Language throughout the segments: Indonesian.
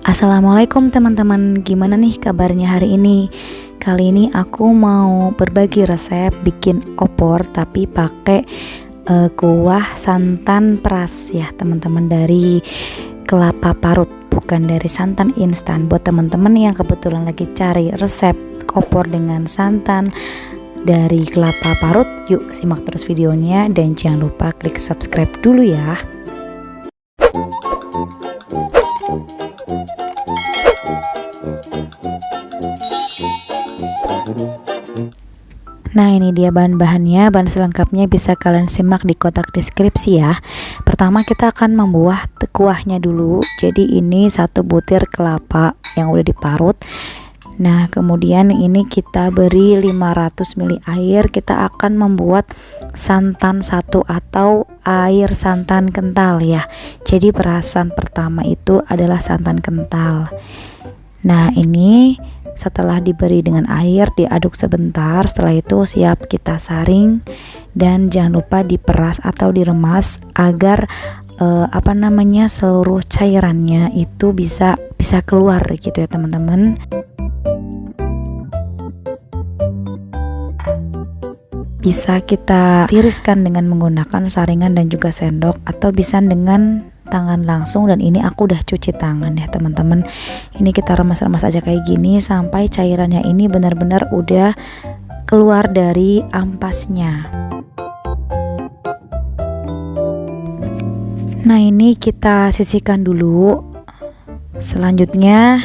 Assalamualaikum teman-teman, gimana nih kabarnya hari ini? Kali ini aku mau berbagi resep bikin opor tapi pakai kuah santan peras ya teman-teman, dari kelapa parut, bukan dari santan instan. Buat teman-teman yang kebetulan lagi cari resep opor dengan santan dari kelapa parut, yuk simak terus videonya dan jangan lupa klik subscribe dulu ya. Nah, ini dia bahan-bahannya. Bahan selengkapnya bisa kalian simak di kotak deskripsi ya. Pertama kita akan membuat kuahnya dulu. Jadi ini 1 butir kelapa yang udah diparut. Nah, kemudian ini kita beri 500 ml air. Kita akan membuat santan 1 atau air santan kental ya. Jadi perasan pertama itu adalah santan kental. Nah, ini setelah diberi dengan air, diaduk sebentar. Setelah itu siap kita saring dan jangan lupa diperas atau diremas agar seluruh cairannya itu bisa keluar gitu ya teman-teman. Bisa kita tiriskan dengan menggunakan saringan dan juga sendok, atau bisa dengan tangan langsung, dan ini aku udah cuci tangan ya teman-teman. Ini kita remas-remas aja kayak gini sampai cairannya ini benar-benar udah keluar dari ampasnya. Nah, ini kita sisihkan dulu. Selanjutnya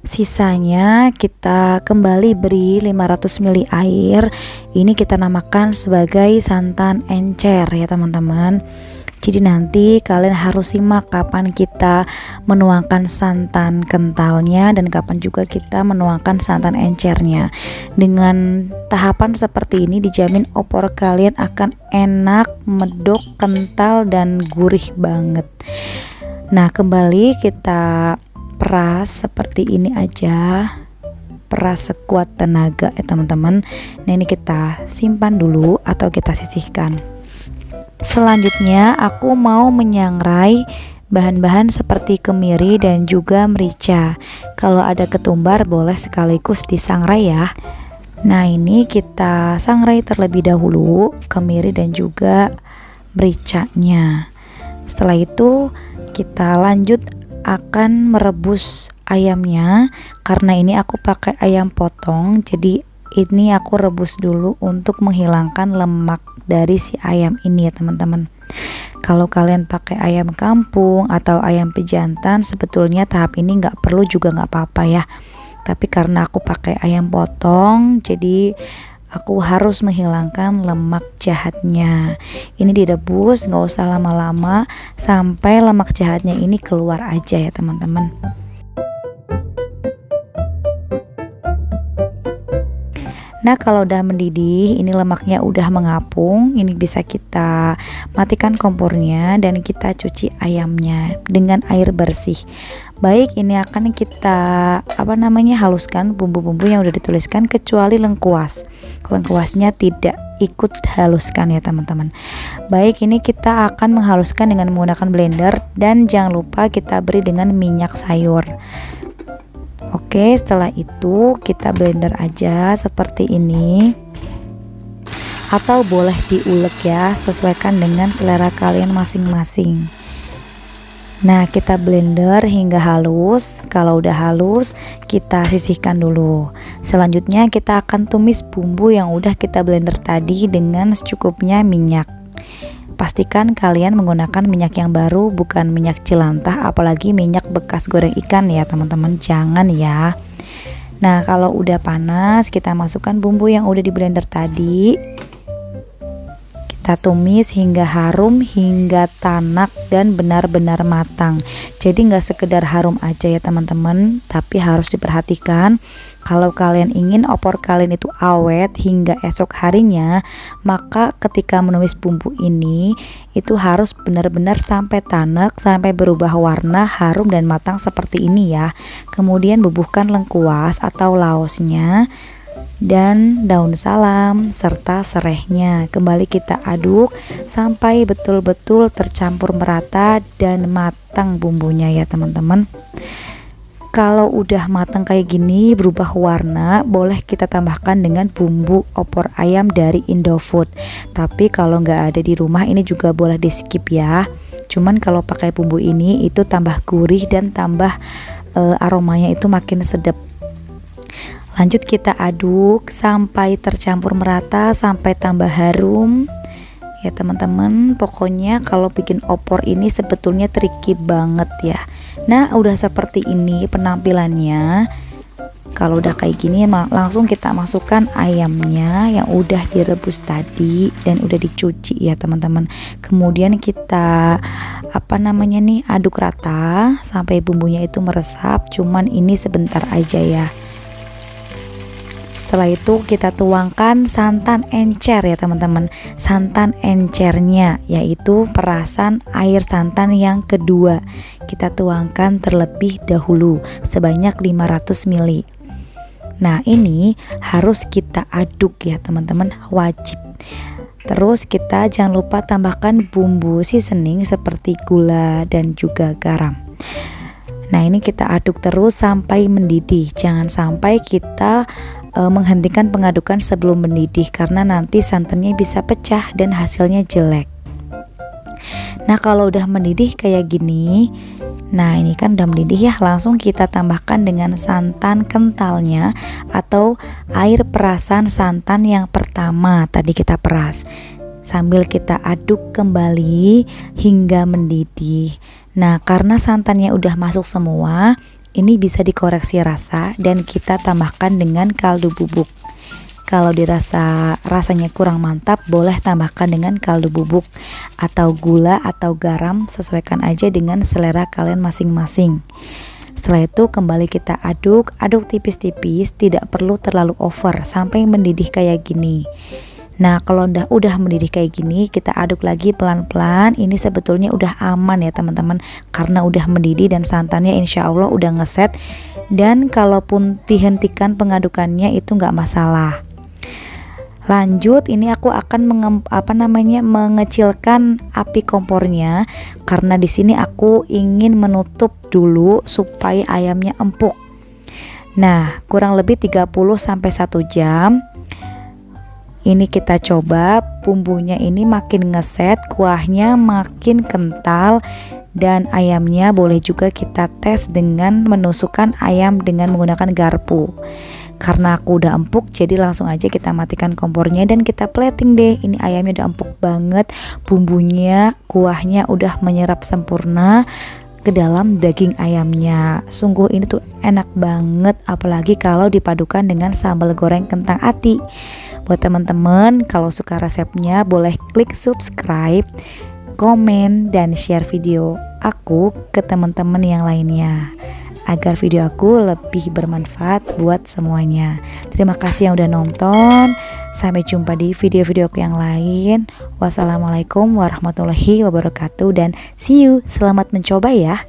sisanya kita kembali beri 500 ml air. Ini kita namakan sebagai santan encer ya teman-teman. Jadi nanti kalian harus simak kapan kita menuangkan santan kentalnya dan kapan juga kita menuangkan santan encernya. Dengan tahapan seperti ini dijamin opor kalian akan enak, medok, kental, dan gurih banget. Nah, kembali kita peras seperti ini aja, peras sekuat tenaga ya teman-teman. Nah, ini kita simpan dulu atau kita sisihkan. Selanjutnya aku mau menyangrai bahan-bahan seperti kemiri dan juga merica. Kalau ada ketumbar boleh sekaligus disangrai ya. Nah, ini kita sangrai terlebih dahulu kemiri dan juga mericanya. Setelah itu kita lanjut akan merebus ayamnya. Karena ini aku pakai ayam potong, jadi ini aku rebus dulu untuk menghilangkan lemak dari si ayam ini ya teman-teman. Kalau kalian pakai ayam kampung atau ayam pejantan, sebetulnya tahap ini nggak perlu juga, nggak apa-apa ya. Tapi karena aku pakai ayam potong, jadi aku harus menghilangkan lemak jahatnya. Ini direbus, nggak usah lama-lama, sampai lemak jahatnya ini keluar aja ya teman-teman. Nah, kalau udah mendidih, ini lemaknya udah mengapung, ini bisa kita matikan kompornya dan kita cuci ayamnya dengan air bersih. Baik, ini akan kita haluskan bumbu-bumbu yang udah dituliskan kecuali lengkuas. Lengkuasnya tidak ikut haluskan ya teman-teman. Baik, ini kita akan menghaluskan dengan menggunakan blender dan jangan lupa kita beri dengan minyak sayur. Oke, setelah itu kita blender aja seperti ini, atau boleh diulek ya, sesuaikan dengan selera kalian masing-masing. Nah, kita blender hingga halus. Kalau udah halus, kita sisihkan dulu. Selanjutnya kita akan tumis bumbu yang udah kita blender tadi dengan secukupnya minyak. Pastikan kalian menggunakan minyak yang baru, bukan minyak jelantah, apalagi minyak bekas goreng ikan ya teman-teman, jangan ya. Nah, kalau udah panas, kita masukkan bumbu yang udah di blender tadi. Kita tumis hingga harum, hingga tanak dan benar-benar matang. Jadi nggak sekedar harum aja ya teman-teman, tapi harus diperhatikan. Kalau kalian ingin opor kalian itu awet hingga esok harinya, maka ketika menumis bumbu ini itu harus benar-benar sampai tanak, sampai berubah warna, harum dan matang seperti ini ya. Kemudian bubuhkan lengkuas atau laosnya dan daun salam serta serehnya. Kembali kita aduk sampai betul-betul tercampur merata dan matang bumbunya ya teman-teman. Kalau udah matang kayak gini berubah warna, boleh kita tambahkan dengan bumbu opor ayam dari Indofood. Tapi kalau nggak ada di rumah ini juga boleh di skip ya. Cuman kalau pakai bumbu ini itu tambah gurih dan tambah aromanya itu makin sedap. Lanjut kita aduk sampai tercampur merata, sampai tambah harum. Ya teman-teman, pokoknya kalau bikin opor ini sebetulnya tricky banget ya. Nah udah seperti ini penampilannya. Kalau udah kayak gini langsung kita masukkan ayamnya yang udah direbus tadi dan udah dicuci ya teman-teman. Kemudian kita aduk rata sampai bumbunya itu meresap. Cuman ini sebentar aja ya. Setelah itu kita tuangkan santan encer ya teman-teman. Santan encernya yaitu perasan air santan yang kedua. Kita tuangkan terlebih dahulu sebanyak 500 ml. Nah ini harus kita aduk ya teman-teman, wajib. Terus kita jangan lupa tambahkan bumbu seasoning seperti gula dan juga garam. Nah ini kita aduk terus sampai mendidih. Jangan sampai kita menghentikan pengadukan sebelum mendidih karena nanti santannya bisa pecah dan hasilnya jelek. Nah kalau udah mendidih kayak gini, nah ini kan udah mendidih ya, langsung kita tambahkan dengan santan kentalnya atau air perasan santan yang pertama tadi kita peras, sambil kita aduk kembali hingga mendidih. Nah karena santannya udah masuk semua, ini bisa dikoreksi rasa dan kita tambahkan dengan kaldu bubuk. Kalau dirasa rasanya kurang mantap, boleh tambahkan dengan kaldu bubuk atau gula atau garam, sesuaikan aja dengan selera kalian masing-masing. Setelah itu kembali kita aduk tipis-tipis, tidak perlu terlalu over sampai mendidih kayak gini. Nah kalau udah mendidih kayak gini, kita aduk lagi pelan-pelan. Ini sebetulnya udah aman ya teman-teman, karena udah mendidih dan santannya insya Allah udah ngeset. Dan kalaupun dihentikan pengadukannya itu nggak masalah. Lanjut, ini aku akan mengecilkan api kompornya karena di sini aku ingin menutup dulu supaya ayamnya empuk. Nah kurang lebih 30 sampai 1 jam. Ini kita coba, bumbunya ini makin ngeset, kuahnya makin kental, dan ayamnya boleh juga kita tes dengan menusukkan ayam dengan menggunakan garpu. Karena aku udah empuk, jadi langsung aja kita matikan kompornya dan kita plating deh. Ini ayamnya udah empuk banget, bumbunya, kuahnya udah menyerap sempurna ke dalam daging ayamnya. Sungguh ini tuh enak banget, apalagi kalau dipadukan dengan sambal goreng kentang ati. Buat teman-teman, kalau suka resepnya boleh klik subscribe, komen, dan share video aku ke teman-teman yang lainnya agar video aku lebih bermanfaat buat semuanya. Terima kasih yang udah nonton. Sampai jumpa di video-video aku yang lain. Wassalamualaikum warahmatullahi wabarakatuh dan see you. Selamat mencoba ya.